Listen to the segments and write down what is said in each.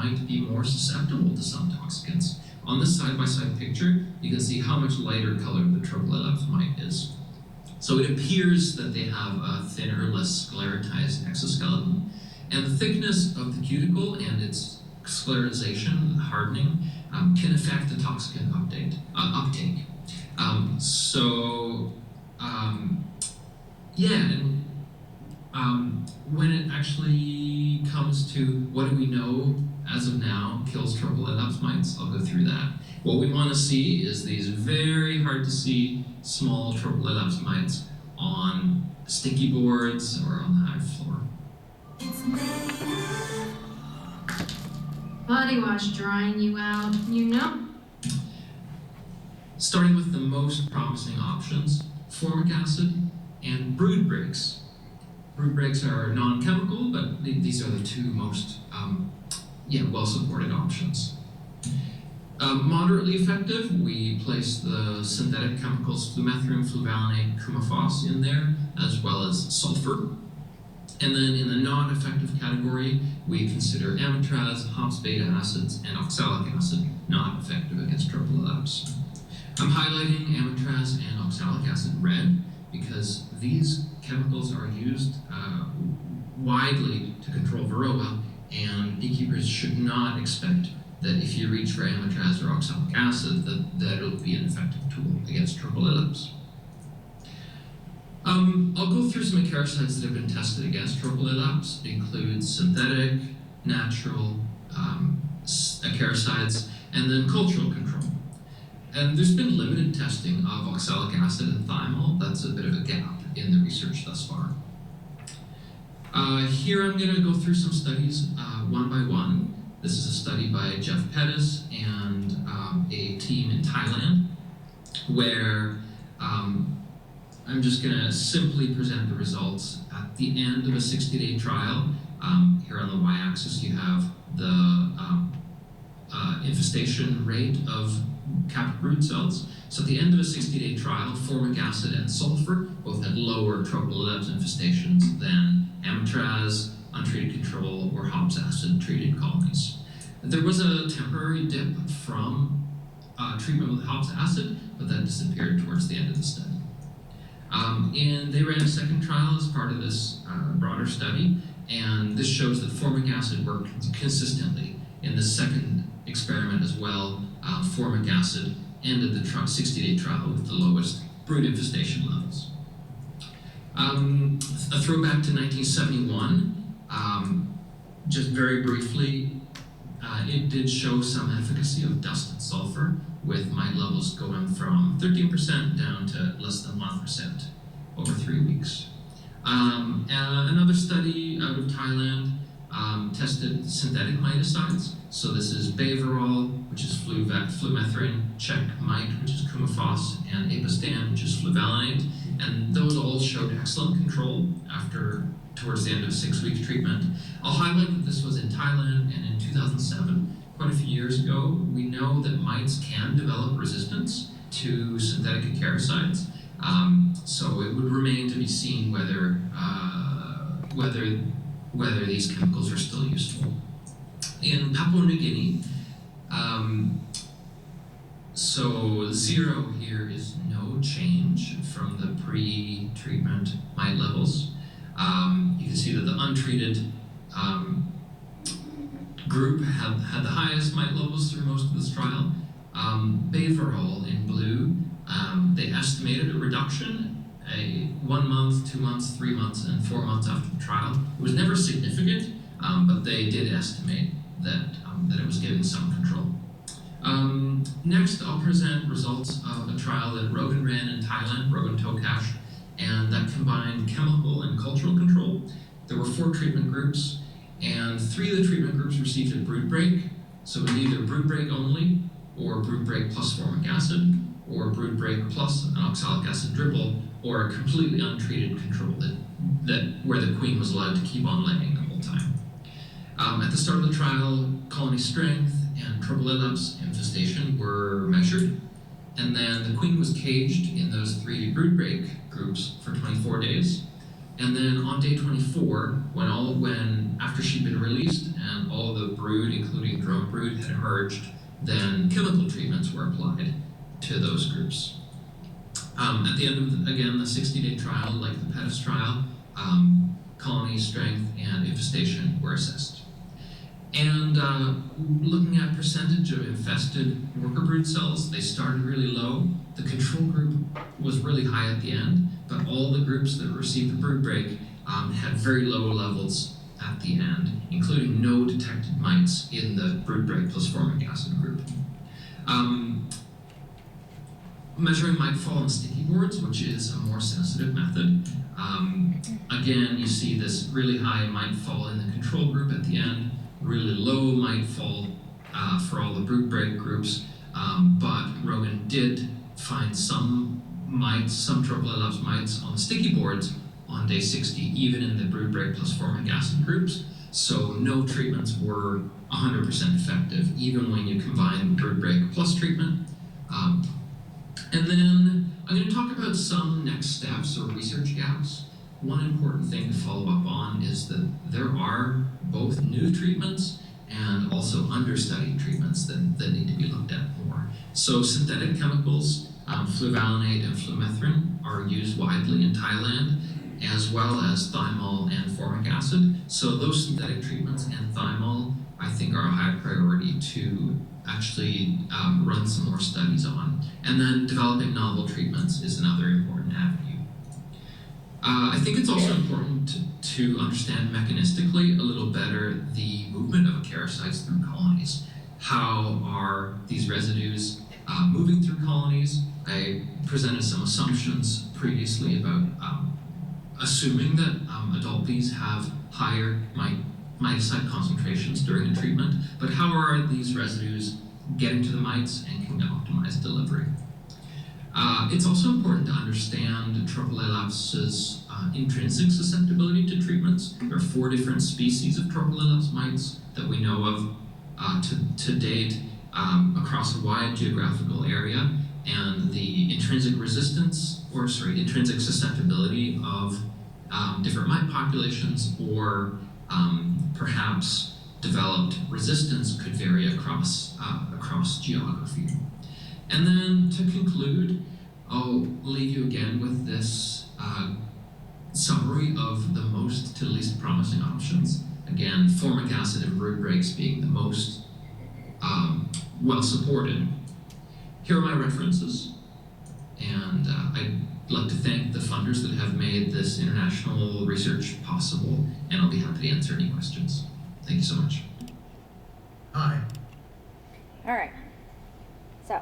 might be more susceptible to some toxicants. On this side-by-side picture, you can see how much lighter colored the Tropilaeps mite is. So it appears that they have a thinner, less sclerotized exoskeleton, and the thickness of the cuticle and its sclerotization, hardening, can affect the toxicant uptake. When it actually comes to what do we know as of now kills Tropilaeps mites, I'll go through that. What we want to see is these very hard to see small Tropilaeps mites on sticky boards or on the hive floor. Body wash drying you out, you know? Starting with the most promising options, formic acid and brood breaks. Brood breaks are non-chemical, but these are the two most well-supported options. Moderately effective, we place the synthetic chemicals flumethrin, fluvalinate, cumafos in there, as well as sulfur. And then in the non-effective category, we consider amitraz, hops beta acids, and oxalic acid, not effective against Tropilaeps. I'm highlighting amitraz and oxalic acid red because these chemicals are used widely to control varroa, and beekeepers should not expect that if you reach for amitraz or oxalic acid, that it'll be an effective tool against Tropilaeps. I'll go through some acaricides that have been tested against Tropilaeps. It includes synthetic, natural acaricides, and then cultural control. And there's been limited testing of oxalic acid and thiamol. That's a bit of a gap in the research thus far. Here I'm going to go through some studies one by one. This is a study by Jeff Pettis and a team in Thailand, where I'm just going to simply present the results at the end of a 60-day trial. Here on the y-axis you have the infestation rate of capped brood cells. So at the end of a 60-day trial, formic acid and sulfur both had lower Tropilaeps infestations than amitraz, untreated control, or hops acid treated colonies. There was a temporary dip from treatment with hops acid, but that disappeared towards the end of the study. And they ran a second trial as part of this broader study, and this shows that formic acid worked consistently. In the second experiment as well, formic acid ended the 60-day trial with the lowest brood infestation levels. A throwback to 1971, just very briefly, it did show some efficacy of dust and sulfur, with mite levels going from 13% down to less than 1% over 3 weeks. Another study out of Thailand tested synthetic miticides. So this is Baverol, which is flumethrin, Czech mite, which is cumafos, and Apistan, which is fluvalinate. And those all showed excellent control towards the end of 6 week treatment. I'll highlight that this was in Thailand, and in 2007, quite a few years ago, we know that mites can develop resistance to synthetic acaricides. So it would remain to be seen whether these chemicals are still useful. In Papua New Guinea, so 0 here is no change from the pre-treatment mite levels. You can see that the untreated group had the highest mite levels through most of this trial. Baverol in blue, they estimated a reduction 1 month, 2 months, 3 months, and 4 months after the trial. It was never significant, but they did estimate that it was giving some control. Next, I'll present results of a trial that Rogan ran in Thailand, Rogan Tokash, and that combined chemical and cultural control. There were 4 treatment groups, and 3 of the treatment groups received a brood break. So it was either brood break only, or brood break plus formic acid, or brood break plus an oxalic acid dribble, or a completely untreated control where the queen was allowed to keep on laying the whole time. At the start of the trial, colony strength and Tropilaeps infestation were measured, and then the queen was caged in those 3 brood break groups for 24 days. And then on day 24, when after she'd been released and all the brood, including drone brood, had emerged, then chemical treatments were applied to those groups. At the end of, again, the 60-day trial, like the PETIS trial, colony strength and infestation were assessed. And looking at percentage of infested worker brood cells, they started really low. The control group was really high at the end, but all the groups that received the brood break had very low levels at the end, including no detected mites in the brood break plus formic acid group. Measuring mite fall on sticky boards, which is a more sensitive method. Again, you see this really high mite fall in the control group at the end, really low mite fall for all the brood break groups, but Rogan did find some mites, some Tropilaeps mites on the sticky boards on day 60, even in the brood break plus formic acid groups. So no treatments were 100% effective, even when you combine brood break plus treatment. And then I'm going to talk about some next steps or research gaps. One important thing to follow up on is that there are both new treatments and also understudied treatments that need to be looked at more. So synthetic chemicals, fluvalinate and flumethrin, are used widely in Thailand, as well as thymol and formic acid. So those synthetic treatments and thymol, I think, are a high priority to actually run some more studies on. And then developing novel treatments is another important avenue. I think it's also important to understand mechanistically a little better the movement of acaricides through colonies. How are these residues moving through colonies? I presented some assumptions previously about assuming that adult bees have higher miticide concentrations during the treatment, but how are these residues getting to the mites and can optimize delivery? It's also important to understand Tropilaeps' intrinsic susceptibility to treatments. There are 4 different species of Tropilaeps mites that we know of to date across a wide geographical area, and the intrinsic intrinsic susceptibility of different mite populations or perhaps developed resistance could vary across geography. And then to conclude, I'll leave you again with this summary of the most to least promising options. Again, formic acid and brood breaks being the most well supported. Here are my references, and I'd like to thank the funders that have made this international research possible, and I'll be happy to answer any questions. Thank you so much. Hi. All right. So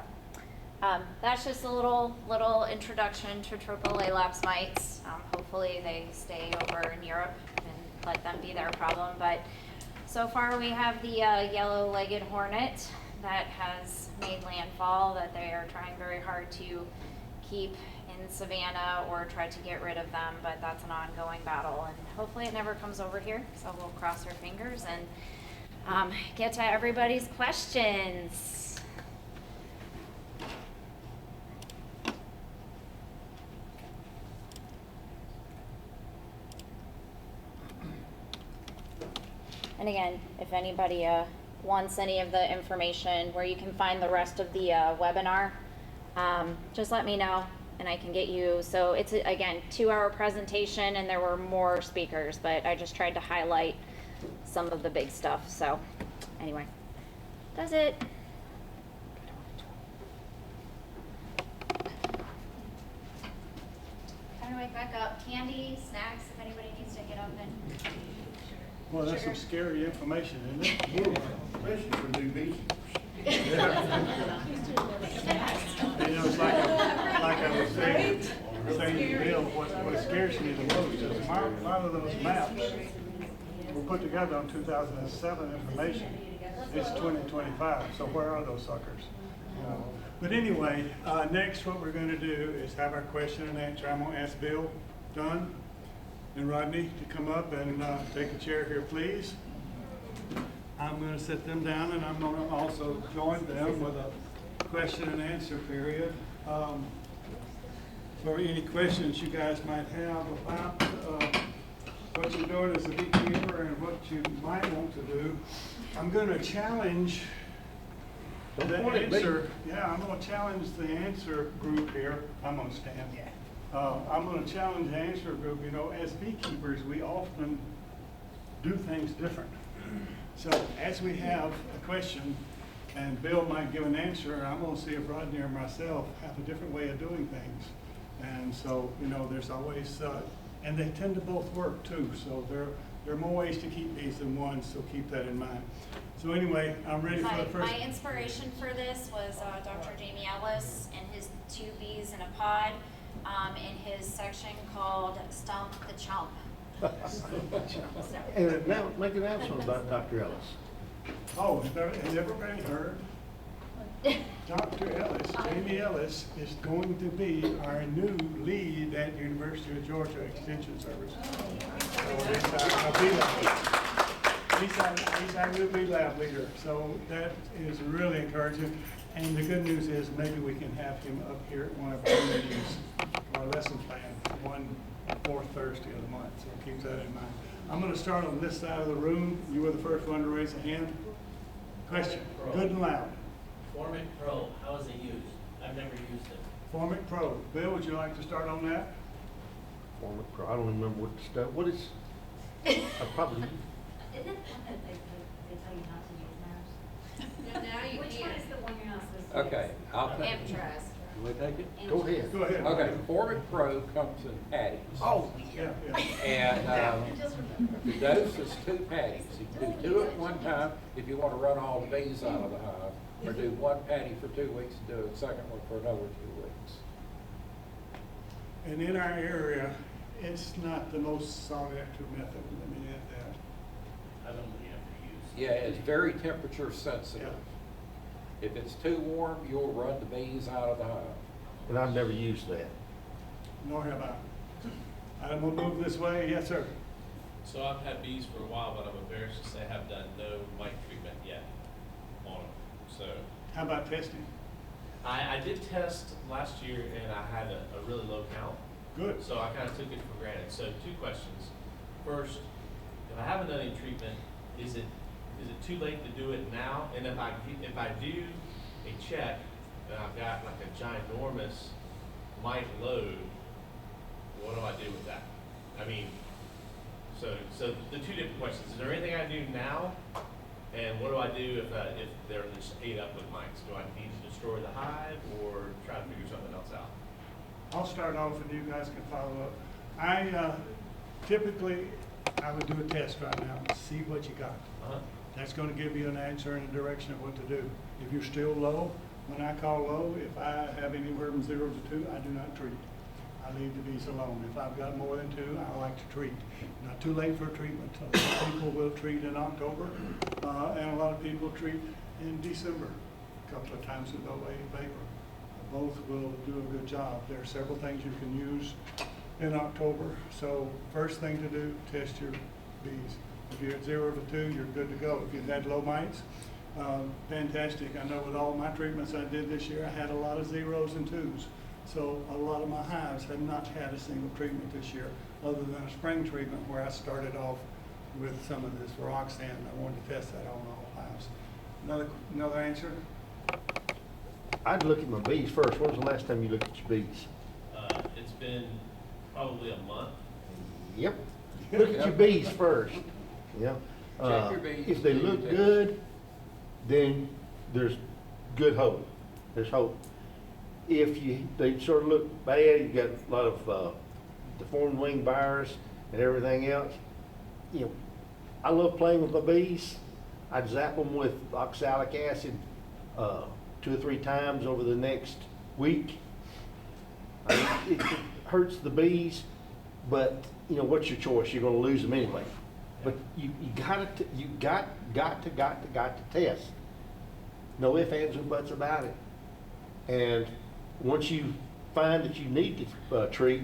that's just a little introduction to Tropilaeps mites. Hopefully they stay over in Europe and let them be their problem. But so far we have the yellow-legged hornet that has made landfall that they are trying very hard to keep in Savannah or try to get rid of them, but that's an ongoing battle, and hopefully it never comes over here, so we'll cross our fingers and get to everybody's questions. And again, if anybody wants any of the information where you can find the rest of the webinar, just let me know and I can get you. So it's, again, 2-hour presentation and there were more speakers, but I just tried to highlight some of the big stuff. So anyway, that's it. Kind of wake back up. Candy, snacks, if anybody needs to get up and... Well, that's some scary information, isn't it? Especially for new bees. You know, it's like I was saying to Bill, what scares me the most is a lot of those maps were put together on 2007 information. It's 2025, so where are those suckers? But anyway, next what we're going to do is have our question and answer. I'm going to ask Bill, Don, and Rodney to come up and take a chair here, please. I'm going to sit them down, and I'm going to also join them with a question and answer period. For any questions you guys might have about what you're doing as a beekeeper and what you might want to do. I'm gonna challenge the answer. Yeah, I'm gonna challenge the answer group here. I'm gonna stand. I'm gonna challenge the answer group. You know, as beekeepers, we often do things different. So as we have a question, and Bill might give an answer, I'm gonna see if Rodney or myself have a different way of doing things. And so, you know, there's always, and they tend to both work too. So there are more ways to keep bees than one, so keep that in mind. So anyway, I'm ready for the first. My inspiration for this was Dr. Jamie Ellis and his 2 bees in a pod in his section called Stump the Chump. And now, make an announcement about Dr. Ellis. Oh, has everybody heard? Dr. Ellis, Jamie Ellis, is going to be our new lead at University of Georgia Extension Service. So he's our new bee lab leader. So that is really encouraging. And the good news is maybe we can have him up here at one of our meetings, our lesson plan, one fourth Thursday of the month. So keep that in mind. I'm going to start on this side of the room. You were the first one to raise a hand. Question, good and loud. Formic Pro, how is it used? I've never used it. Formic Pro. Bill, would you like to start on that? Former pro, I don't remember what stuff, what is, I probably, Isn't it one that they tell you not to use now? Now you Which one can. is the one you're not supposed to use? Okay, I'll take it. Amtraz. You want to take it? go ahead. Go ahead. Okay, Formic Pro comes in patties. Oh, Yeah, yeah. And Just remember. the dose is 2 patties. You can do 2 at one time if you want to run all the bees out of the hive, or do 1 patty for 2 weeks and do a second one for another 2 weeks. And in our area, it's not the most sought after method. Let me add that. I've only ever used. Yeah, it's very temperature sensitive. If it's too warm, you'll run the bees out of the hive. and I've never used that. Nor have I. I'm gonna move this way. Yes, sir. So I've had bees for a while, but I'm embarrassed to say I have done no mite treatment yet on them. So How about testing? I did test last year and I had a really low count. Good. So I kind of took it for granted. So 2 questions. First, if I haven't done any treatment, is it too late to do it now? And if I do a check and I've got like a ginormous mite load, what do I do with that? I mean, so the 2 different questions. Is there anything I do now? And what do I do if they're just ate up with mites? Do I need to destroy the hive or try to figure something else out? I'll start off and you guys can follow up. I typically, I would do a test right now, see what you got. Uh-huh. That's gonna give you an answer and a direction of what to do. If you're still low, when I call low, if I have anywhere from 0 to 2, I do not treat. I leave the bees alone. If I've got more than 2, I like to treat. Not too late for treatment. A lot of people will treat in October, and a lot of people treat in December, a couple of times with OA vapor. Both will do a good job. There are several things you can use in October. So first thing to do, test your bees. If you're at 0 to 2, you're good to go. If you've had low mites, fantastic. I know with all my treatments I did this year, I had a lot of 0s and 2s. So a lot of my hives have not had a single treatment this year, other than a spring treatment where I started off with some of this Roxanne. I wanted to test that on all hives. Another answer? I'd look at my bees first. When was the last time you looked at your bees? It's been probably a month. Yep. Look at your bees first. Yeah. Check your bees. If they look good, then there's good hope. There's hope. If they sort of look bad, you got a lot of deformed wing virus and everything else. You know, I love playing with my bees. I'd zap them with oxalic acid 2 or 3 times over the next week. I mean, it hurts the bees, but you know, what's your choice? You're going to lose them anyway. But you got to test. No ifs, ands, or buts about it. And once you find that you need to treat.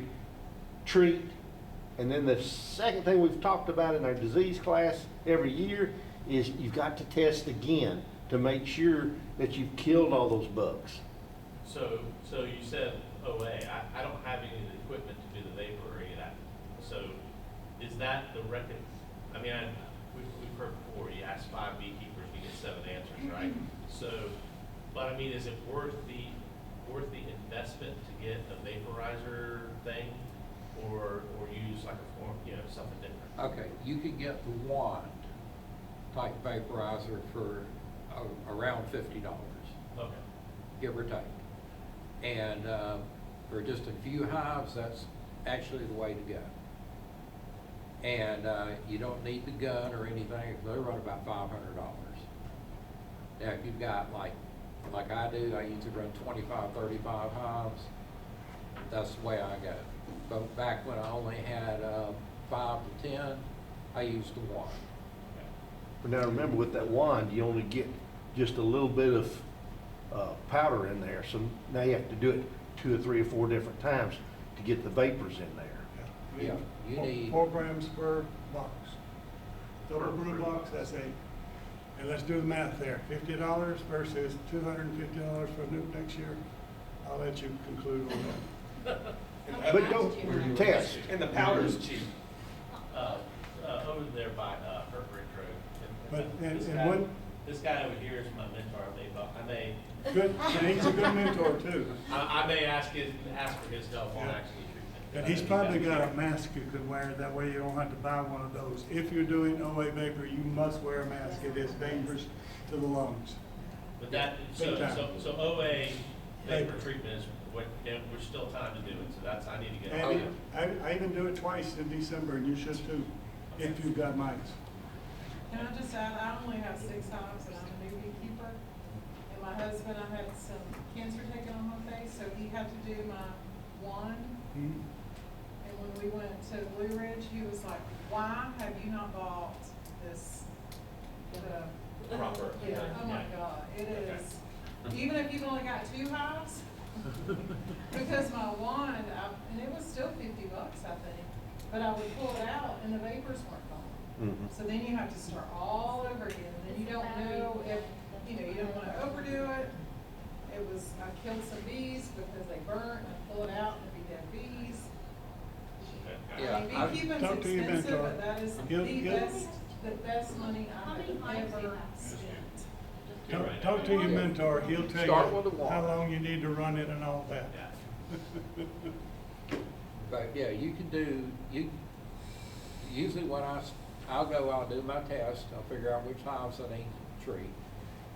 And then the second thing we've talked about in our disease class every year is you've got to test again to make sure that you've killed all those bugs. So you said OA. I don't have any of the equipment to do the vapor or any of that. So is that the record? I mean, we've heard before, you ask 5 beekeepers, you get 7 answers, right? So, but I mean, is it worth the investment to get a vaporizer thing, or use like a form, something different? Okay, you can get the wand type vaporizer for around $50, Okay. give or take. And for just a few hives, that's actually the way to go. And you don't need the gun or anything. They run about $500. Now, if you've got like I do, I usually run 25, 35 hives. That's the way I go. But back when I only had 5 to 10, I used the wand. But now remember, with that wand, you only get just a little bit of powder in there, so now you have to do it 2 or 3 or 4 different times to get the vapors in there. Yeah, you need 4 grams per box. Double brew box, that's 8. And let's do the math there. $50 versus $250 for next year. I'll let you conclude on that. But don't test. And the powder's cheap. Over there by Herb Ridge Road. But, this and guy- one- This guy over here is my mentor. Good, and he's a good mentor too. I may ask for his help on actually treatment. And he's probably got a mask you could wear, that way you don't have to buy one of those. If you're doing OA vapor, you must wear a mask. It is dangerous to the lungs. But so OA vapor treatment is we're still time to do it, so that's, I need to get. And I even do it twice in December, and you should too, if you've got mites. Can I just add, I only have 6 hives and I'm a new beekeeper. And my husband, I had some cancer taken on my face, so he had to do my wand. Mhm. And when we went to Blue Ridge, he was like, why have you not bought this? Proper. Yeah, oh my God, it is, even if you've only got 2 hives, because my wand, and it was still $50, I think, but I would pull it out and the vapors weren't gone. Mhm. So then you have to start all over again, and then you don't know if, you don't wanna overdo it. It was, I killed some bees because they burnt, and I pull it out and it'd be dead bees. Yeah, I mean, I've- beekeeping's Talk to your expensive, mentor. but that is the best money I have ever spent. Talk to your mentor, he'll tell Start with the you wand. how long you need to run it and all that. But yeah, you can do, usually when I'll do my test, I'll figure out which hives I need to treat.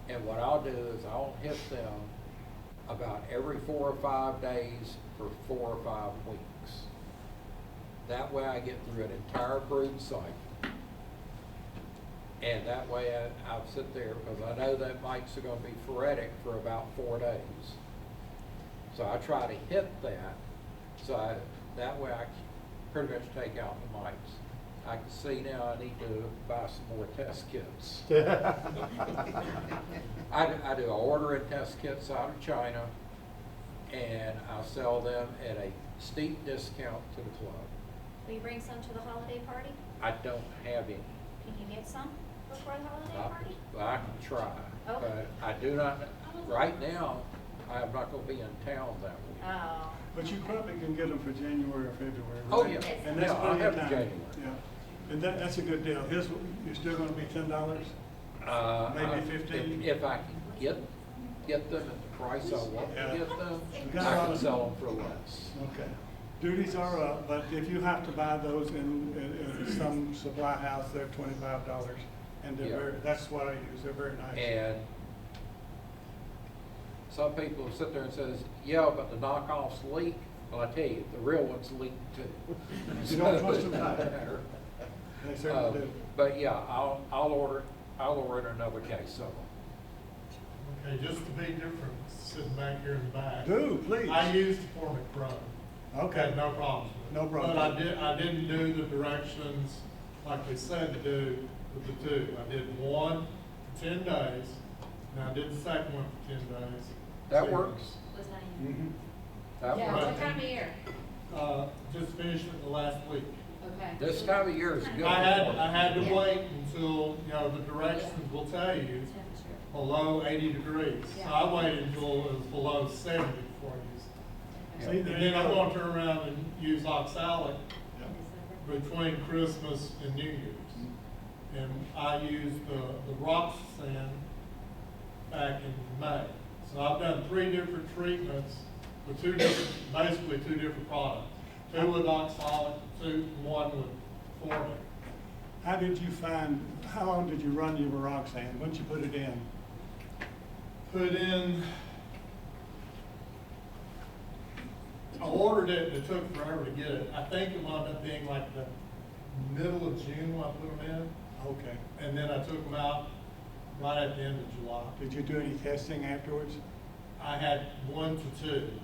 And what I'll do is I'll hit them about every 4 or 5 days for 4 or 5 weeks. That way I get through an entire brood cycle. And that way I'll sit there, because I know that mites are gonna be phoretic for about 4 days. So I try to hit that, that way I can pretty much take out the mites. I can see now I need to buy some more test kits. I do order in test kits out of China, and I sell them at a steep discount to the club. Will you bring some to the holiday party? I don't have any. Can you get some before the holiday party? I can try, Okay. but I do not, right now, I'm not gonna be in town that week. Oh. But you probably can get them for January or February, right? Oh, yeah. And that's Yeah, I'll plenty have of it time. January. Yeah, and that's a good deal. You're still gonna be $10? Maybe 15? If I can get them at the price I want Yeah. to get them, You got I all can of- sell them for less. Okay. Duties are up, but if you have to buy those in some supply house, they're $25. And Yeah. that's what I use. They're very nice. And some people sit there and says, yeah, but the knockoffs leak. Well, I tell you, the real ones leak too. You don't trust them back. They certainly do. But yeah, I'll order another case of them. Okay, just the big difference, sitting back here in the back. Do, please. I used Formic Pro. Okay. Had no problems with it. No problem. But I didn't do the directions like they said to do with the 2. I did one for 10 days, and I did the second one for 10 days. That So, works. Mhm. That Yeah, works. what time of year? Just finished it the last week. Okay. This time of year is good. I had to wait until, the directions will tell you below 80 degrees. So I waited until it was below 70 before I used it. See, And there then you I'm go. gonna turn around and use oxalic between Christmas and New Year's. And I used the rock sand back in May. So I've done 3 different treatments with basically two different products. 2 with oxalic, 1 with formic. How long did you run your Roxanne? When did you put it in? Put in, I ordered it and it took forever to get it. I think it wound up being like the middle of June when I put them in. Okay. And then I took them out right at the end of July. Did you do any testing afterwards? I had 1 to 2. And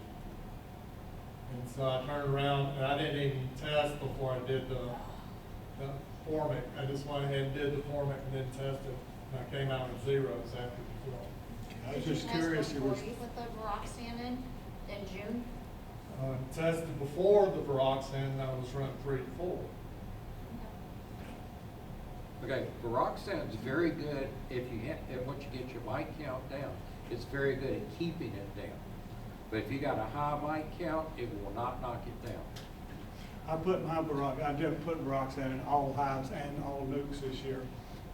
so I turned around and I didn't even test before I did the formic. I just went ahead and did the formic and then tested. And I came out with zeros after the formic. I was Did you just test curious. before you put the Roxanne in June? Tested before the Viroxan, I was running 3 to 4. Okay, Viroxan's very good if you once you get your mite count down, it's very good at keeping it down. But if you got a high mite count, it will not knock it down. I did put Roxanne in all hives and all nukes this year.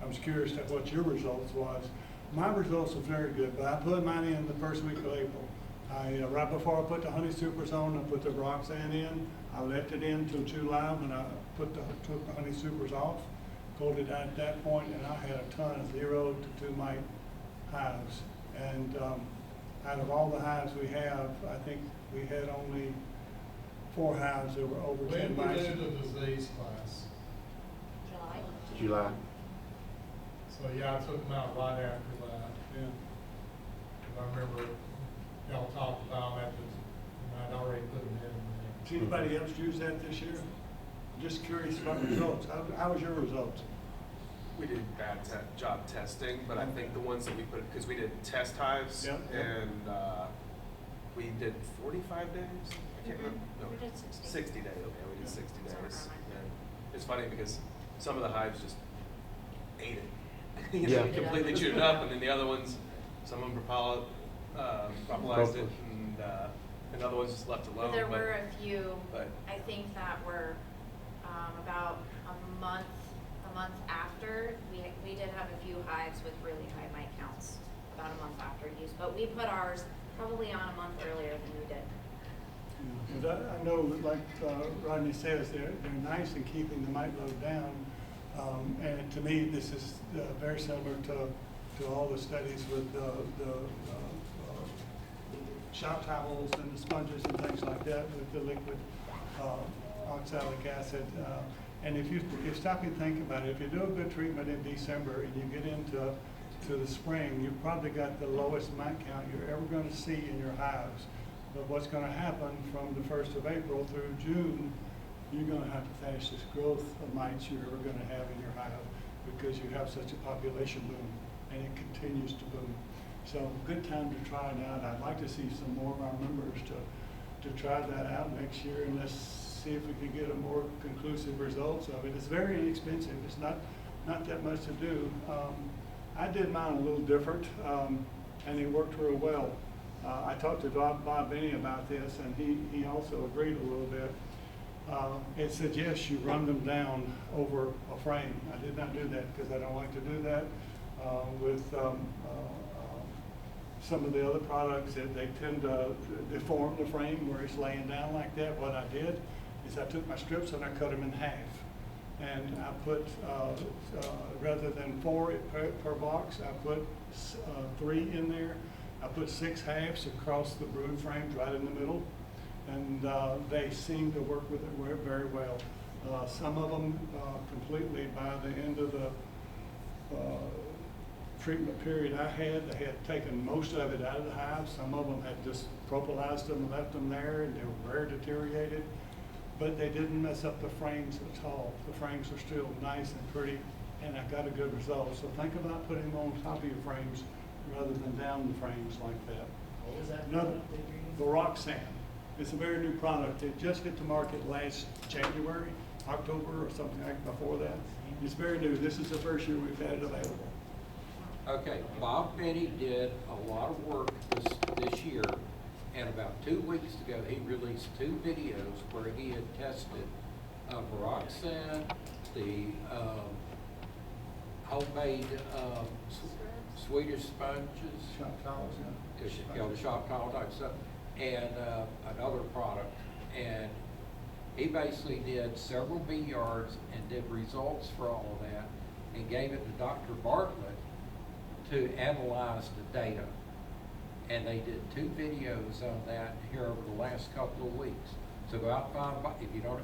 I was curious at what your results was. My results were very good, but I put mine in the first week of April. Right before I put the honey supers on, I put the Roxanne in. I left it in until July when I took the honey supers off, pulled it out at that point, and I had a ton of 0 to 2 mite hives. And out of all the hives we have, I think we had only 4 hives that were over 10 When we mites. did the disease class. July. So yeah, I took them out right after that. Yeah. 'Cause I remember y'all talked about them and I'd already put them in. Did anybody else use that this year? Just curious about results. How was your results? We did bad job testing, but I think the ones that we put, because we did test hives, Yep, yep. and we did 45 days. I can't remember. No, We did 60. 60 days. Okay, we did 60 days. Somewhere around And it's funny because some of the hives just ate it. Yeah. Completely chewed it up, and then the other ones, some of them propolized it, and other ones just left alone. There were a few, but- I think that were about a month after. We did have a few hives with really high mite counts about a month after use, but we put ours probably on a month earlier than you did. Because I know, like Rodney says, they're nice in keeping the mite load down. And to me, this is very similar to all the studies with the shop towels and the sponges and things like that with the liquid oxalic acid. And if you stop and think about it, if you do a good treatment in December and you get into the spring, you've probably got the lowest mite count you're ever going to see in your hives. But what's going to happen from the 1st of April through June, you're going to have the fastest growth of mites you're ever going to have in your hive because you have such a population boom, and it continues to boom. So good time to try it out. I'd like to see some more of our members to try that out next year, and let's see if we can get a more conclusive results of it. It's very inexpensive. It's not that much to do. I did mine a little different, and it worked real well. I talked to Bob Benny about this, and he also agreed a little bit. It suggests you run them down over a frame. I did not do that because I don't like to do that with some of the other products. That they tend to deform the frame where it's laying down like that. What I did is I took my strips and I cut them in half. And I put, rather than 4 per box, I put 3 in there. I put 6 halves across the brood frames right in the middle. And they seem to work with it very well. Some of them completely by the end of the treatment period I had, they had taken most of it out of the hive. Some of them had just propolized them and left them there, and they were very deteriorated. But they didn't mess up the frames at all. The frames are still nice and pretty, and I got a good result. So think about putting them on top of your frames rather than down the frames like that. What was that? Another, the Roxanne. It's a very new product. It just hit the market last January, October, or something like before that. It's very new. This is the first year we've had it available. Okay, Bob Benny did a lot of work this year, and about 2 weeks ago, he released 2 videos where he had tested Viroxin, the homemade Swedish sponges. Shop towels, yeah. The shop towel type stuff, and another product. And he basically did several bee yards and did results for all of that and gave it to Dr. Bartlett to analyze the data. And they did 2 videos on that here over the last couple of weeks. So go out and find, if you don't,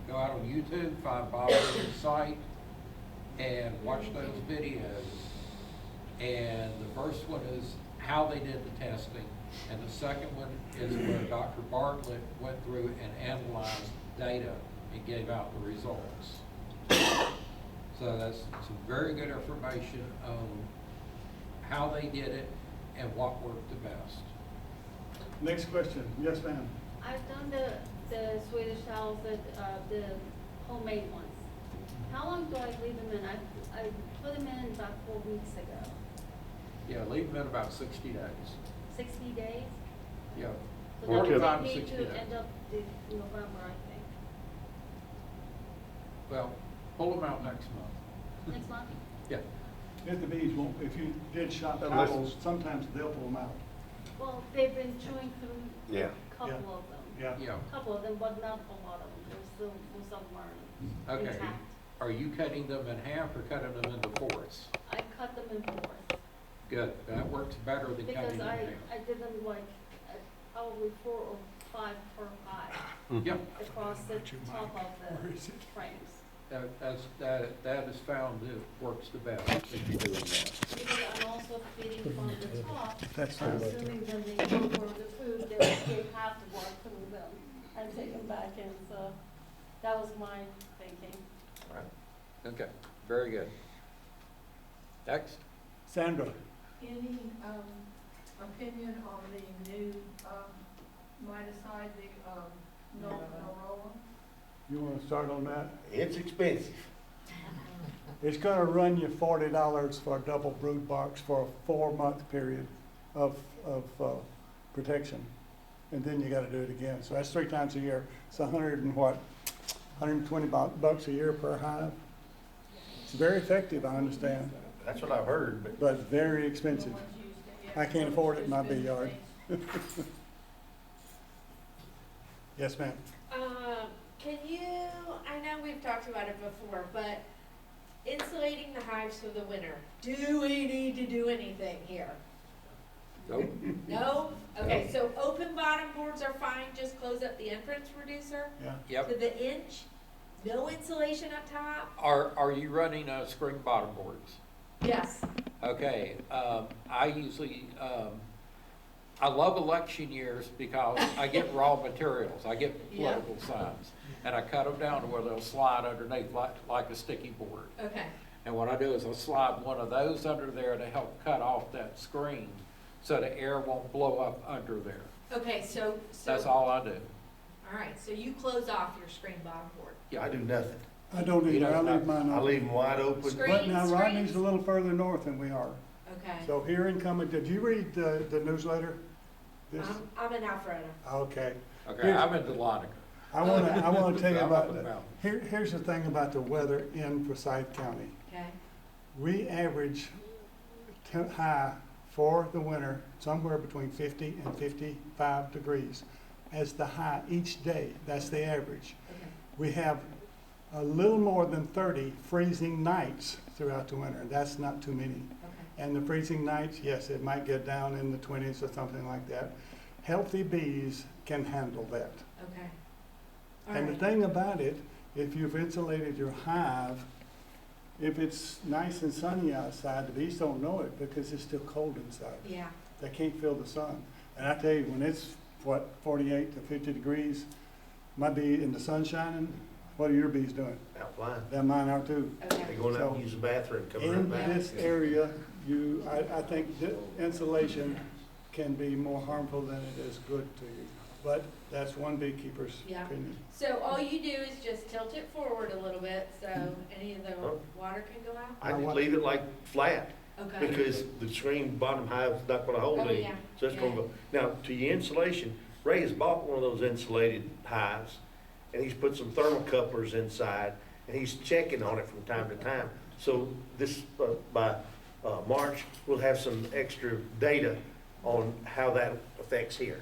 go out on YouTube, find Bob Ritter's site, and watch those videos. And the first one is how they did the testing, and the second one is where Dr. Bartlett went through and analyzed data and gave out the results. So that's some very good information on how they did it and what worked the best. Next question, yes ma'am. I've done the Swedish towels, the homemade ones. How long do I leave them in? I put them in about 4 weeks ago. Yeah, leave them in about 60 days. 60 days? Yeah. So that would 45 take to me 60 to days. end up in November, I think. Well, pull them out next month. Next month? Yeah. If the bees won't, if you did shop Unless- towels, sometimes they'll pull them out. Well, they've been chewing through Yeah. a couple Yeah. of them. Yeah. Yeah. A couple of them, but not a lot of them. There's still some are Okay. intact. Are you cutting them in half or cutting them into fourths? I cut them in 4s. Good. That works better than Because cutting them in I half. did them like probably 4 or 5 per hive Yep. across the top of the frames. That is found it works the best if you're doing that. Because I'm also feeding from the top, That's I'm true. assuming when they go for the food, they have to walk through them and take them back in, so that was my thinking. Okay, very good. Next. Sandra, Any, opinion on the new, miticide, the, Norola? you want to start on that? It's expensive. It's gonna run you $40 for a double brood box for a 4-month period of protection. And then you gotta do it again. So that's 3 times a year. It's $120 a year per hive. It's very effective, I understand, That's what I've heard, but very expensive. The ones used to- yeah, I can't so afford it in my there's bee yard. things- Yes, ma'am. Can you, I know we've talked about it before, but insulating the hives for the winter, do we need to do anything here? Nope. No? Okay, so open bottom boards are fine, just close up the entrance reducer Yeah. Yep. to the inch? No insulation up top? Are you running screen bottom boards? Yes. Okay, I usually, I love election years because I get raw materials. I get Yeah. political signs. And I cut them down to where they'll slide underneath like a sticky board. Okay, And what I do is I slide one of those under there to help cut off that screen so the air won't blow up under there. okay, so. That's all I do. All right, so you close off your screen bottom board. I do nothing. I don't You either. I don't leave mine I open. leave them wide open. Screen- But now Rodney's screens? a little further north than we are. Okay. So here in coming, did you read the newsletter? This, I'm in Alpharetta. okay. Okay, I'm in Delonica. I wanna tell you I'm about, up and down. here's the thing about the weather in Forsyth County. Okay, We average high for the winter, somewhere between 50 and 55 degrees as the high each day. That's the average. okay, We have a little more than 30 freezing nights throughout the winter. That's not too many. okay. And the freezing nights, yes, it might get down in the 20s or something like that. Healthy bees can handle that. Okay. All And the right. thing about it, if you've insulated your hive, if it's nice and sunny outside, the bees don't know it because it's still cold inside. Yeah, They can't feel the sun. And I tell you, when it's, 48 to 50 degrees, my bee in the sun shining, what are your bees doing? Out flying. That mine are too. They're okay, going out and So, use the bathroom, coming In right back. this area, I think that insulation can be more harmful than it is good to you. But that's one beekeeper's Yeah. opinion. so all you do is just tilt it forward a little bit, so any of the Oh. water can go out? I just leave it like flat, Okay, because the screen bottom hive's not gonna hold Oh, any. yeah, So it's gonna yeah. go, now, to your insulation, Ray has bought one of those insulated hives, and he's put some thermocouplers inside, and he's checking on it from time to time. So this, by March, we'll have some extra data on how that affects here.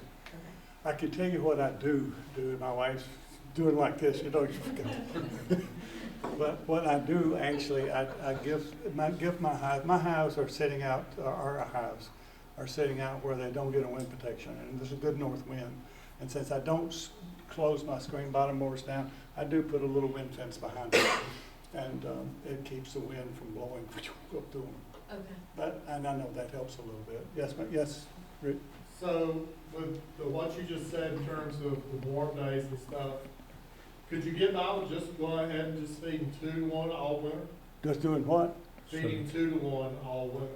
I can tell you what I do, my wife's doing like this, you know, you forgot. But what I do, actually, I give my hives are sitting out, our hives are sitting out where they don't get a wind protection, and there's a good north wind. And since I don't close my screen bottom doors down, I do put a little wind fence behind it, and it keeps the wind from blowing up through them. Okay. And I know that helps a little bit. Yes, yes, Rick? So with what you just said in terms of the warm days and stuff, could you get by with just go ahead and just feeding 2 to 1 all winter? Just doing what? Feeding 2 to 1 all winter.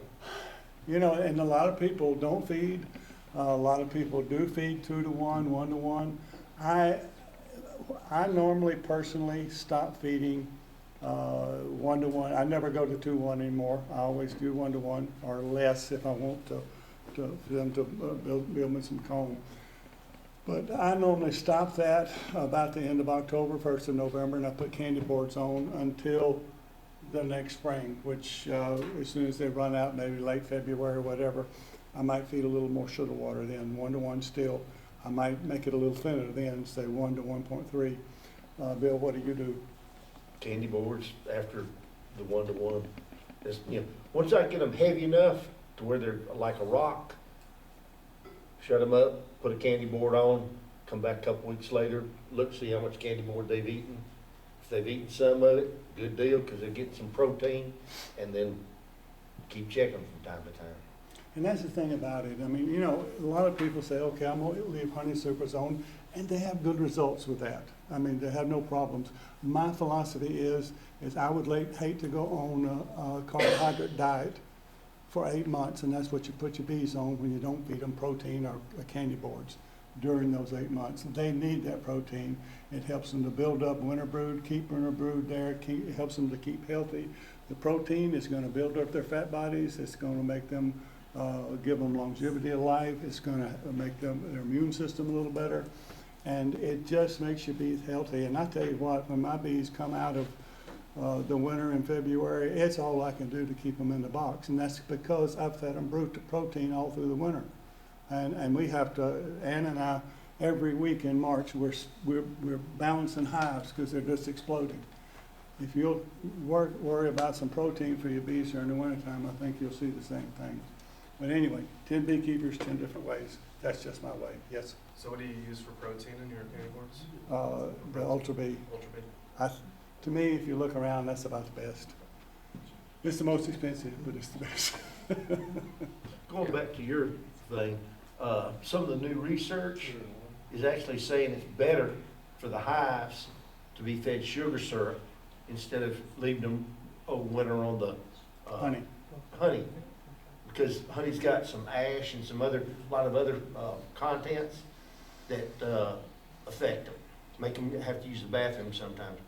You know, and a lot of people don't feed. A lot of people do feed 2 to 1, 1 to 1. I normally personally stop feeding 1 to 1. I never go to 2 to 1 anymore. I always do 1 to 1 or less if I want to for them to build me some comb. But I normally stop that about the end of October, 1st of November, and I put candy boards on until the next spring, which as soon as they run out, maybe late February or whatever, I might feed a little more sugar water then, 1 to 1 still. I might make it a little thinner then, say 1 to 1.3. Bill, what do you do? Candy boards after the 1 to 1. Just, you know, once I get them heavy enough to where they're like a rock, shut them up, put a candy board on, come back a couple weeks later, look, see how much candy board they've eaten. If they've eaten some of it, good deal, because they're getting some protein, and then keep checking from time to time. And that's the thing about it. I mean, you know, a lot of people say, okay, I'm going to leave honey super zone, and they have good results with that. I mean, they have no problems. My philosophy is I would hate to go on a carbohydrate diet for 8 months, and that's what you put your bees on when you don't feed them protein or candy boards during those 8 months. They need that protein. It helps them to build up winter brood, keep winter brood there, it helps them to keep healthy. The protein is going to build up their fat bodies. It's going to make them, give them longevity of life. It's going to make their immune system a little better. And it just makes your bees healthy. And I tell you what, when my bees come out of the winter in February, it's all I can do to keep them in the box. And that's because I've fed them protein all through the winter. And we have to, Ann and I, every week in March, we're balancing hives because they're just exploding. If you'll worry about some protein for your bees during the wintertime, I think you'll see the same thing. But anyway, 10 beekeepers, 10 different ways. That's just my way. Yes? So what do you use for protein in your candy boards? The Ultra Bee. Ultra Bee. To me, if you look around, that's about the best. It's the most expensive, but it's the best. Going back to your thing, some of the new research is actually saying it's better for the hives to be fed sugar syrup instead of leaving them over winter on the honey. Because honey's got some ash and a lot of other contents that affect them, make them have to use the bathroom sometimes.